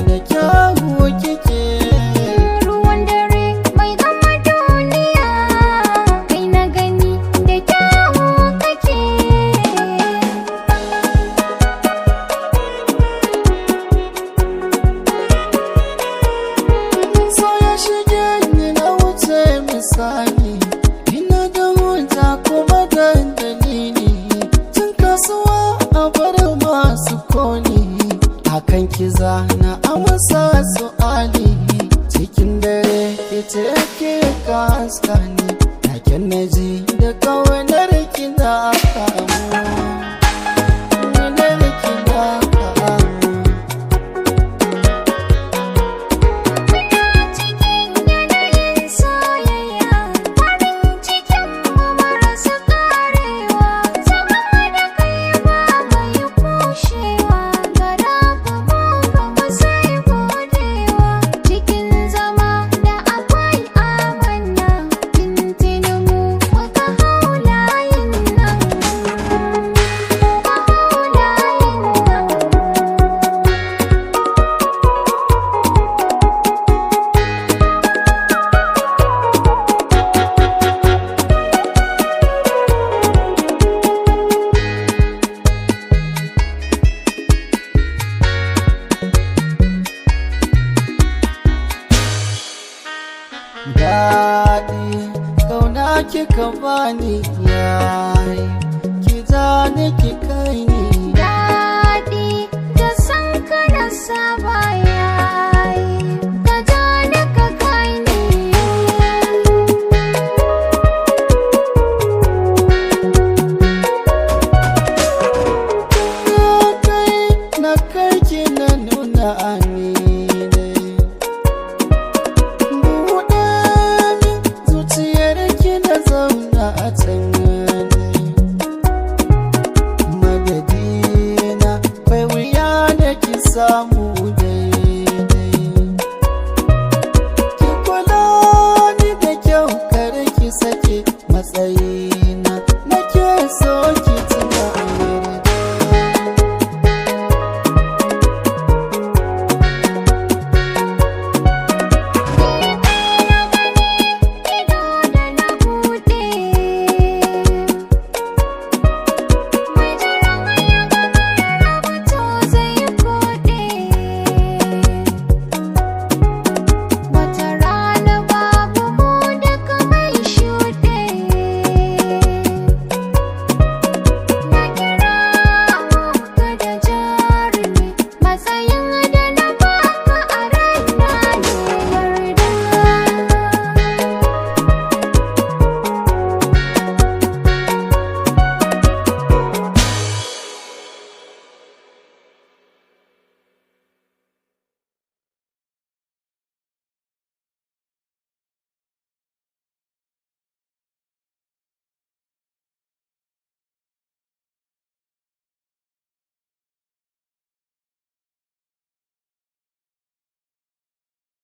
da kyawu kike. Ruwan dare mai gama duniya, kai na gani da kyawu kake. So ya shige ni na wuce misali, ina da hujja kuma da dalili. Tun kasuwa a bar masu koli, akan kiza na amsa su'ali. Cikin dare ita yake ka haska ni, taken na ji da kaunar kina kamu. Kaunar kina kamu. Cikin yanayin soyayya, farin cikin mu marasa karewa. Zama da kai ba mai kushewa, gara mu gaba sai godewa. Cikin zama da akwai amanna, tuntuni mu muka hau layin nan. Muka hau layin nan. Daɗi kauna kika bani yayi, ki zane ki kai ni. Daɗi da san ka na saba yayi, ka ja ni ka kai ni. Na kai ki na nuna amine, buɗe min zuciyar ki na zauna a can. Madadina bai wuya da ki samu daidai. Ki kula ni da kyau kar ki sake matsayi.